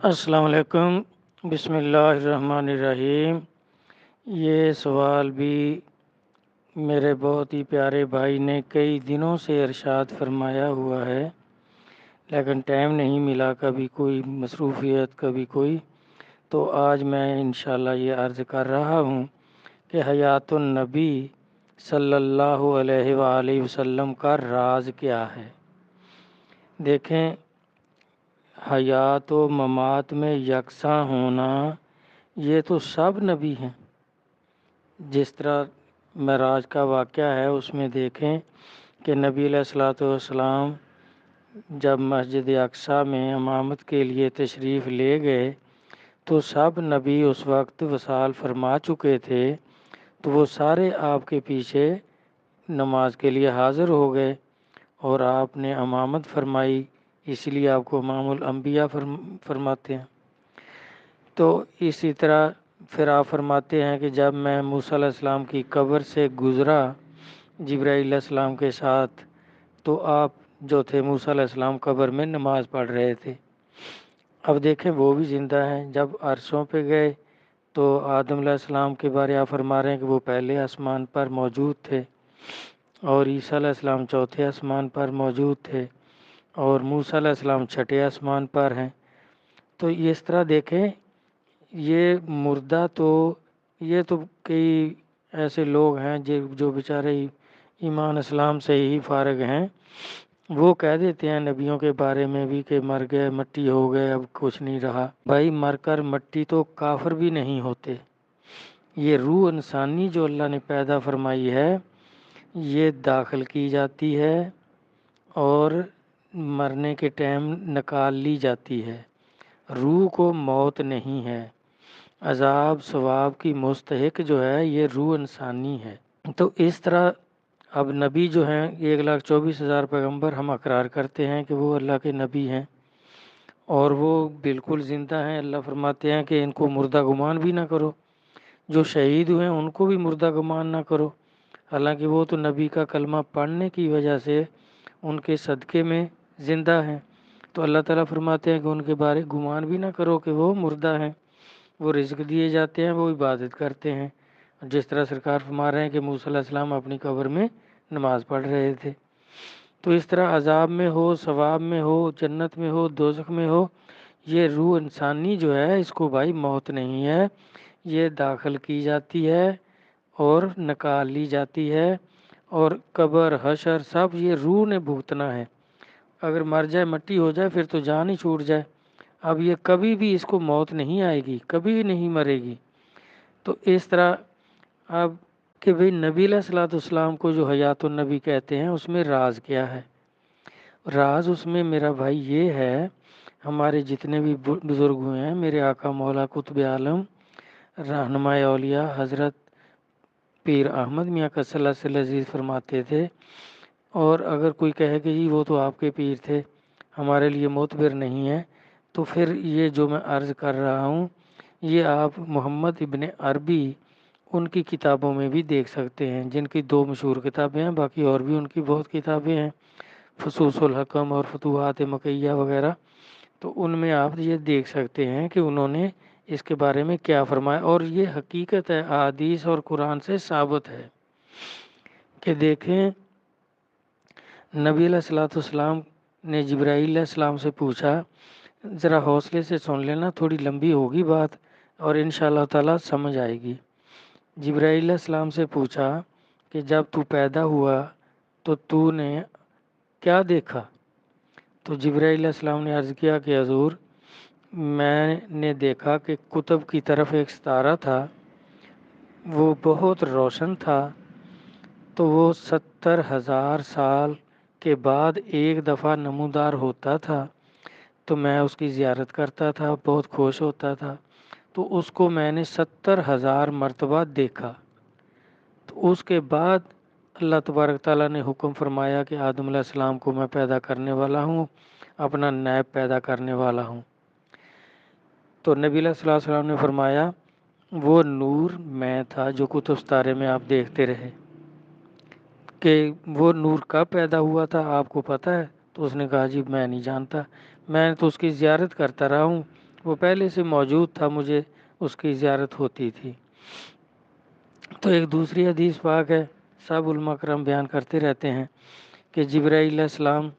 السلام علیکم۔ بسم اللہ الرحمن الرحیم۔ یہ سوال بھی میرے بہت ہی پیارے بھائی نے کئی دنوں سے ارشاد فرمایا ہوا ہے، لیکن ٹائم نہیں ملا، کبھی کوئی مصروفیت کبھی کوئی، تو آج میں انشاءاللہ یہ عرض کر رہا ہوں کہ حیات النبی صلی اللہ علیہ وآلہ وسلم کا راز کیا ہے۔ دیکھیں، حیات و ممات میں یکساں ہونا یہ تو سب نبی ہیں۔ جس طرح معراج کا واقعہ ہے اس میں دیکھیں کہ نبی علیہ الصلوۃ والسلام جب مسجد اقصیٰ میں امامت کے لیے تشریف لے گئے تو سب نبی اس وقت وصال فرما چکے تھے، تو وہ سارے آپ کے پیچھے نماز کے لیے حاضر ہو گئے اور آپ نے امامت فرمائی، اس لیے آپ کو امام الانبیاء فرماتے ہیں۔ تو اسی طرح پھر آپ فرماتے ہیں کہ جب میں موسیٰ علیہ السلام کی قبر سے گزرا جبرائیل علیہ السلام کے ساتھ، تو آپ جو تھے موسیٰ علیہ السلام قبر میں نماز پڑھ رہے تھے۔ اب دیکھیں وہ بھی زندہ ہیں۔ جب عرشوں پہ گئے تو آدم علیہ السلام کے بارے آپ فرما رہے ہیں کہ وہ پہلے آسمان پر موجود تھے، اور عیسیٰ علیہ السلام چوتھے آسمان پر موجود تھے، اور موسیٰ علیہ السلام چھٹے آسمان پر ہیں۔ تو اس طرح دیکھیں، یہ مردہ تو یہ تو کئی ایسے لوگ ہیں جو بیچارے ایمان اسلام سے ہی فارغ ہیں، وہ کہہ دیتے ہیں نبیوں کے بارے میں بھی کہ مر گئے، مٹی ہو گئے، اب کچھ نہیں رہا۔ بھائی، مر کر مٹی تو کافر بھی نہیں ہوتے۔ یہ روح انسانی جو اللہ نے پیدا فرمائی ہے، یہ داخل کی جاتی ہے اور مرنے کے ٹائم نکال لی جاتی ہے۔ روح کو موت نہیں ہے۔ عذاب ثواب کی مستحق جو ہے یہ روح انسانی ہے۔ تو اس طرح اب نبی جو ہیں 1,24,000 پیغمبر ہم اقرار کرتے ہیں کہ وہ اللہ کے نبی ہیں اور وہ بالکل زندہ ہیں۔ اللہ فرماتے ہیں کہ ان کو مردہ گمان بھی نہ کرو، جو شہید ہوئے ہیں ان کو بھی مردہ گمان نہ کرو، حالانکہ وہ تو نبی کا کلمہ پڑھنے کی وجہ سے ان کے صدقے میں زندہ ہیں۔ تو اللہ تعالیٰ فرماتے ہیں کہ ان کے بارے گمان بھی نہ کرو کہ وہ مردہ ہیں، وہ رزق دیے جاتے ہیں، وہ عبادت کرتے ہیں، جس طرح سرکار فرما رہے ہیں کہ موسیٰ علیہ السلام اپنی قبر میں نماز پڑھ رہے تھے۔ تو اس طرح عذاب میں ہو، ثواب میں ہو، جنت میں ہو، دوزخ میں ہو، یہ روح انسانی جو ہے اس کو بھائی موت نہیں ہے، یہ داخل کی جاتی ہے اور نکال لی جاتی ہے، اور قبر حشر سب یہ روح نے بھگتنا ہے۔ اگر مر جائے، مٹی ہو جائے، پھر تو جان ہی چھوٹ جائے۔ اب یہ کبھی بھی اس کو موت نہیں آئے گی، کبھی بھی نہیں مرے گی۔ تو اس طرح اب کہ بھئی نبی علیہ الصلوۃ والسلام کو جو حیات النبی کہتے ہیں اس میں راز کیا ہے؟ راز اس میں میرا بھائی یہ ہے، ہمارے جتنے بھی بزرگ ہوئے ہیں، میرے آقا مولا قطب عالم رہنما اولیاء حضرت پیر احمد میاں قدس اللہ سر عزیز فرماتے تھے، اور اگر کوئی کہے کہ جی وہ تو آپ کے پیر تھے، ہمارے لیے معتبر نہیں ہے، تو پھر یہ جو میں عرض کر رہا ہوں یہ آپ محمد ابن عربی ان کی کتابوں میں بھی دیکھ سکتے ہیں، جن کی 2 مشہور کتابیں ہیں، باقی اور بھی ان کی بہت کتابیں ہیں، فصوص الحکم اور فتوحات مکیہ وغیرہ۔ تو ان میں آپ یہ دیکھ سکتے ہیں کہ انہوں نے اس کے بارے میں کیا فرمایا، اور یہ حقیقت ہے، احادیث اور قرآن سے ثابت ہے کہ دیکھیں نبی علیہ الصلوۃ والسلام نے جبرائیل علیہ السلام سے پوچھا، ذرا حوصلے سے سن لینا، تھوڑی لمبی ہوگی بات اور انشاءاللہ تعالی سمجھ آئے گی۔ جبرائیل علیہ السلام سے پوچھا کہ جب تو پیدا ہوا تو تو نے کیا دیکھا؟ تو جبرائیل علیہ السلام نے عرض کیا کہ حضور، میں نے دیکھا کہ کتب کی طرف ایک ستارہ تھا، وہ بہت روشن تھا، تو وہ 70,000 سال کے بعد ایک دفعہ نمودار ہوتا تھا، تو میں اس کی زیارت کرتا تھا، بہت خوش ہوتا تھا، تو اس کو میں نے 70,000 مرتبہ دیکھا۔ تو اس کے بعد اللہ تبارک تعالیٰ نے حکم فرمایا کہ آدم علیہ السلام کو میں پیدا کرنے والا ہوں، اپنا نائب پیدا کرنے والا ہوں۔ تو نبی علیہ الصلوۃ والسلام نے فرمایا وہ نور میں تھا جو کتب ستارے میں آپ دیکھتے رہے، کہ وہ نور کب پیدا ہوا تھا آپ کو پتہ ہے؟ تو اس نے کہا جی میں نہیں جانتا، میں تو اس کی زیارت کرتا رہا ہوں، وہ پہلے سے موجود تھا، مجھے اس کی زیارت ہوتی تھی۔ تو ایک دوسری حدیث پاک ہے، سب علماء کرام بیان کرتے رہتے ہیں کہ جبرائیل علیہ السلام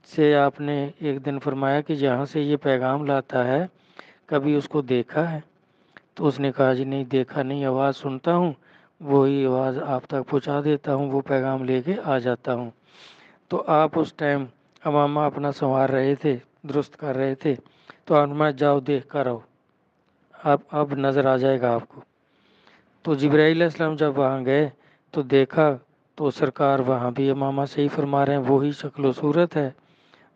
سے آپ نے ایک دن فرمایا کہ جہاں سے یہ پیغام لاتا ہے کبھی اس کو دیکھا ہے؟ تو اس نے کہا جی نہیں دیکھا نہیں، آواز سنتا ہوں، وہی آواز آپ تک پہنچا دیتا ہوں، وہ پیغام لے کے آ جاتا ہوں۔ تو آپ اس ٹائم امامہ اپنا سنوار رہے تھے، درست کر رہے تھے، تو آپ میں جاؤ دیکھ کر آؤ، اب نظر آ جائے گا آپ کو۔ تو جبرائیل علیہ السلام جب وہاں گئے تو دیکھا تو سرکار وہاں بھی امامہ صحیح فرما رہے ہیں، وہی شکل و صورت ہے،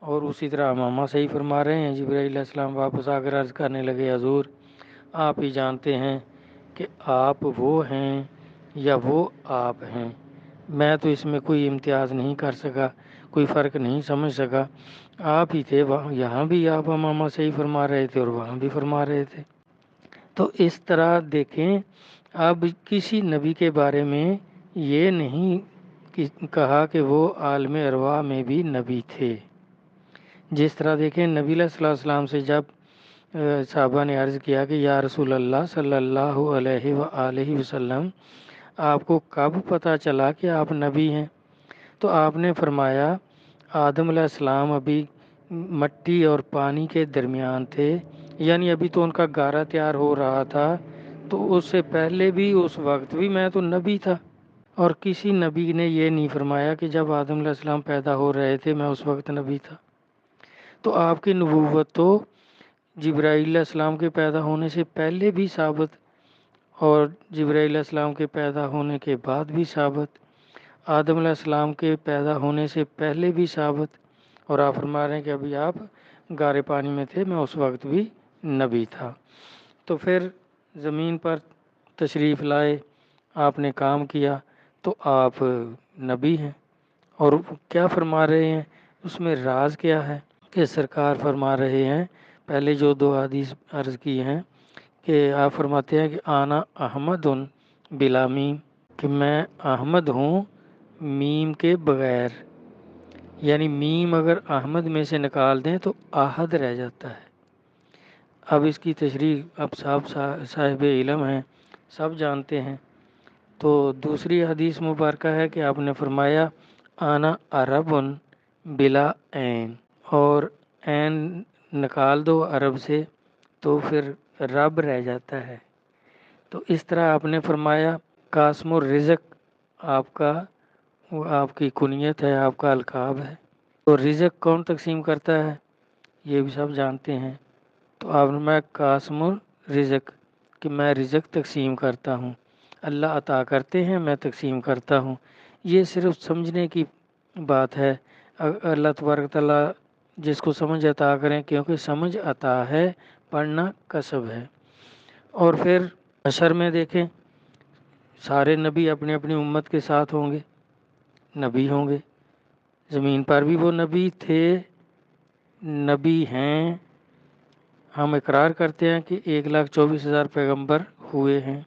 اور اسی طرح امامہ صحیح فرما رہے ہیں۔ جبرائیل علیہ السلام واپس آ کر عرض کرنے لگے حضور آپ ہی جانتے ہیں کہ آپ وہ ہیں یا وہ آپ ہیں، میں تو اس میں کوئی امتیاز نہیں کر سکا، کوئی فرق نہیں سمجھ سکا، آپ ہی تھے، وہاں یہاں بھی آپ امامہ صحیح فرما رہے تھے اور وہاں بھی فرما رہے تھے۔ تو اس طرح دیکھیں، اب کسی نبی کے بارے میں یہ نہیں کہا کہ وہ عالم ارواح میں بھی نبی تھے۔ جس طرح دیکھیں نبی صلی اللہ علیہ وسلم سے جب صحابہ نے عرض کیا کہ یا رسول اللہ صلی اللہ علیہ وآلہ وسلم آپ کو کب پتہ چلا کہ آپ نبی ہیں؟ تو آپ نے فرمایا آدم علیہ السلام ابھی مٹی اور پانی کے درمیان تھے، یعنی ابھی تو ان کا گارہ تیار ہو رہا تھا، تو اس سے پہلے بھی اس وقت بھی میں تو نبی تھا۔ اور کسی نبی نے یہ نہیں فرمایا کہ جب آدم علیہ السلام پیدا ہو رہے تھے میں اس وقت نبی تھا۔ تو آپ کی نبوت تو جبرائیل علیہ السلام کے پیدا ہونے سے پہلے بھی ثابت، اور جبرائیل علیہ السلام کے پیدا ہونے کے بعد بھی ثابت، آدم علیہ السلام کے پیدا ہونے سے پہلے بھی ثابت، اور آپ فرما رہے ہیں کہ ابھی آپ گارے پانی میں تھے، میں اس وقت بھی نبی تھا۔ تو پھر زمین پر تشریف لائے، آپ نے کام کیا، تو آپ نبی ہیں۔ اور کیا فرما رہے ہیں، اس میں راز کیا ہے کہ سرکار فرما رہے ہیں، پہلے جو دو حدیث عرض کی ہیں کہ آپ فرماتے ہیں کہ آنا احمد بلا میم، کہ میں احمد ہوں میم کے بغیر، یعنی میم اگر احمد میں سے نکال دیں تو احد رہ جاتا ہے۔ اب اس کی تشریح اب صاحب علم ہیں، سب جانتے ہیں۔ تو دوسری حدیث مبارکہ ہے کہ آپ نے فرمایا آنا عرب بلا عین، اور عین نکال دو عرب سے تو پھر رب رہ جاتا ہے۔ تو اس طرح آپ نے فرمایا قاسم الرزق آپ کا، وہ آپ کی کنیت ہے، آپ کا القاب ہے۔ تو رزق کون تقسیم کرتا ہے یہ بھی سب جانتے ہیں۔ تو آپ نے میں قاسم الرزق کہ میں رزق تقسیم کرتا ہوں، اللہ عطا کرتے ہیں میں تقسیم کرتا ہوں۔ یہ صرف سمجھنے کی بات ہے، اللہ تبارک تعالیٰ جس کو سمجھ عطا کریں، کیونکہ سمجھ عطا ہے، پڑھنا کسب ہے۔ اور پھر حشر میں دیکھیں سارے نبی اپنی اپنی امت کے ساتھ ہوں گے، نبی ہوں گے، زمین پر بھی وہ نبی تھے، نبی ہیں، ہم اقرار کرتے ہیں کہ 1,24,000 پیغمبر ہوئے ہیں،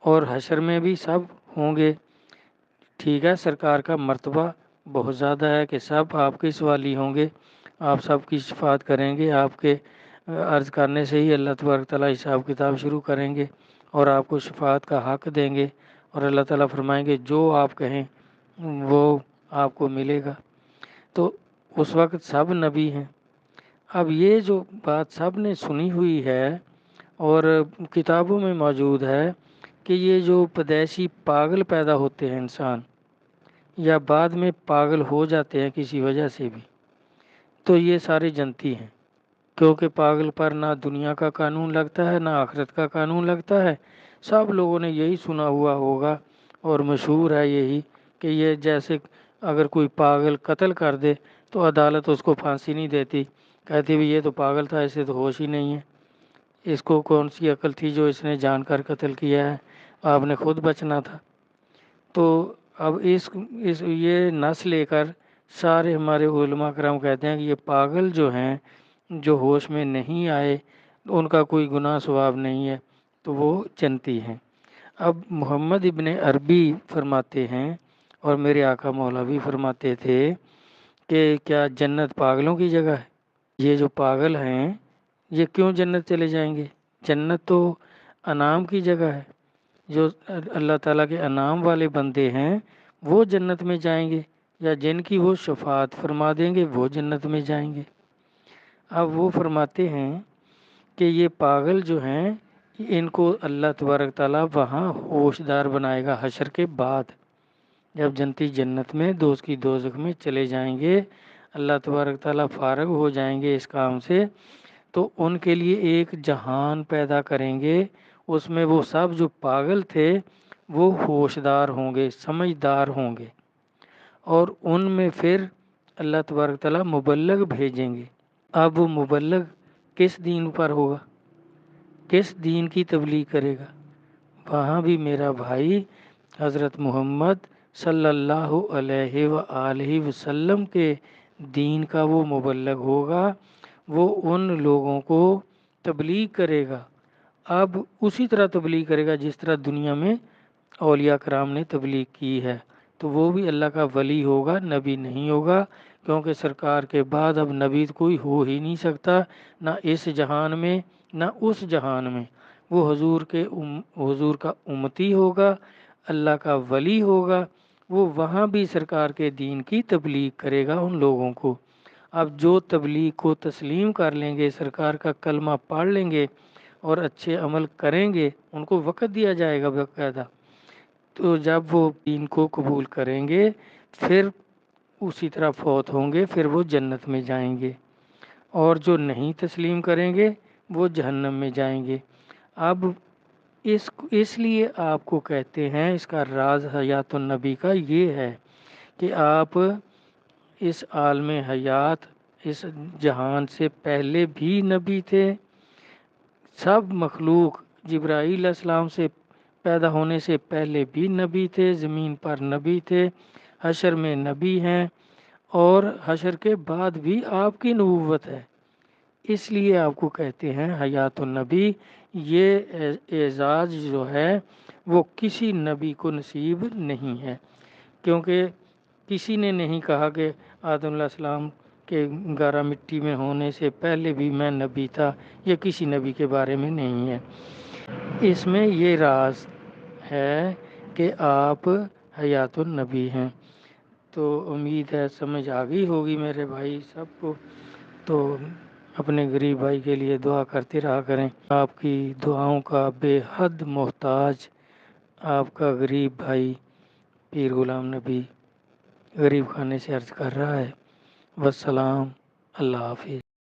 اور حشر میں بھی سب ہوں گے۔ ٹھیک ہے، سرکار کا مرتبہ بہت زیادہ ہے کہ سب آپ کے سوالی ہوں گے، آپ سب کی شفاعت کریں گے، آپ کے عرض کرنے سے ہی اللہ تبارک تعالیٰ حساب کتاب شروع کریں گے اور آپ کو شفاعت کا حق دیں گے، اور اللہ تعالیٰ فرمائیں گے جو آپ کہیں وہ آپ کو ملے گا۔ تو اس وقت سب نبی ہیں۔ اب یہ جو بات سب نے سنی ہوئی ہے اور کتابوں میں موجود ہے کہ یہ جو پیدائشی پاگل پیدا ہوتے ہیں انسان، یا بعد میں پاگل ہو جاتے ہیں کسی وجہ سے بھی، تو یہ سارے جنتی ہیں، کیونکہ پاگل پر نہ دنیا کا قانون لگتا ہے نہ آخرت کا قانون لگتا ہے۔ سب لوگوں نے یہی سنا ہوا ہوگا اور مشہور ہے یہی کہ یہ جیسے اگر کوئی پاگل قتل کر دے تو عدالت اس کو پھانسی نہیں دیتی، کہتی بھی یہ تو پاگل تھا، اسے تو ہوش ہی نہیں ہے، اس کو کون سی عقل تھی جو اس نے جان کر قتل کیا ہے، آپ نے خود بچنا تھا۔ تو اب اس یہ نس لے کر سارے ہمارے علماء کرام کہتے ہیں کہ یہ پاگل جو ہیں، جو ہوش میں نہیں آئے، ان کا کوئی گناہ ثواب نہیں ہے، تو وہ جنتی ہیں۔ اب محمد ابن عربی فرماتے ہیں، اور میرے آقا مولا بھی فرماتے تھے کہ کیا جنت پاگلوں کی جگہ ہے؟ یہ جو پاگل ہیں یہ کیوں جنت چلے جائیں گے؟ جنت تو انعام کی جگہ ہے، جو اللہ تعالیٰ کے انعام والے بندے ہیں وہ جنت میں جائیں گے، یا جن کی وہ شفاعت فرما دیں گے وہ جنت میں جائیں گے۔ اب وہ فرماتے ہیں کہ یہ پاگل جو ہیں ان کو اللہ تبارک تعالیٰ وہاں ہوشدار بنائے گا حشر کے بعد، جب جنتی جنت میں دوزخی دوزخ میں چلے جائیں گے، اللہ تبارک تعالیٰ فارغ ہو جائیں گے اس کام سے، تو ان کے لیے ایک جہان پیدا کریں گے، اس میں وہ سب جو پاگل تھے وہ ہوشدار ہوں گے، سمجھدار ہوں گے، اور ان میں پھر اللہ تبارک تعالیٰ مبلغ بھیجیں گے۔ اب وہ مبلغ کس دین پر ہوگا، کس دین کی تبلیغ کرے گا؟ وہاں بھی میرا بھائی حضرت محمد صلی اللہ علیہ وآلہ وسلم کے دین کا وہ مبلغ ہوگا، وہ ان لوگوں کو تبلیغ کرے گا۔ اب اسی طرح تبلیغ کرے گا جس طرح دنیا میں اولیاء کرام نے تبلیغ کی ہے، تو وہ بھی اللہ کا ولی ہوگا، نبی نہیں ہوگا، کیونکہ سرکار کے بعد اب نبی کوئی ہو ہی نہیں سکتا، نہ اس جہان میں نہ اس جہان میں۔ وہ حضور کا امتی ہوگا، اللہ کا ولی ہوگا، وہ وہاں بھی سرکار کے دین کی تبلیغ کرے گا ان لوگوں کو۔ اب جو تبلیغ کو تسلیم کر لیں گے، سرکار کا کلمہ پڑھ لیں گے اور اچھے عمل کریں گے، ان کو وقت دیا جائے گا باقاعدہ، تو جب وہ دین کو قبول کریں گے پھر اسی طرح فوت ہوں گے، پھر وہ جنت میں جائیں گے، اور جو نہیں تسلیم کریں گے وہ جہنم میں جائیں گے۔ اب اس لیے آپ کو کہتے ہیں، اس کا راز حیات النبی کا یہ ہے کہ آپ اس عالم حیات، اس جہان سے پہلے بھی نبی تھے، سب مخلوق جبرائیل علیہ السلام سے پیدا ہونے سے پہلے بھی نبی تھے، زمین پر نبی تھے، حشر میں نبی ہیں، اور حشر کے بعد بھی آپ کی نبوت ہے، اس لیے آپ کو کہتے ہیں حیات النبی۔ یہ اعزاز جو ہے وہ کسی نبی کو نصیب نہیں ہے، کیونکہ کسی نے نہیں کہا کہ آدم علیہ السلام کے گارہ مٹی میں ہونے سے پہلے بھی میں نبی تھا، یہ کسی نبی کے بارے میں نہیں ہے۔ اس میں یہ راز ہے کہ آپ حیات النبی ہیں۔ تو امید ہے سمجھ آ گئی ہوگی میرے بھائی سب کو، تو اپنے غریب بھائی کے لیے دعا کرتے رہا کریں۔ آپ کی دعاؤں کا بے حد محتاج آپ کا غریب بھائی پیر غلام نبی غریب خانے سے عرض کر رہا ہے۔ والسلام، اللہ حافظ۔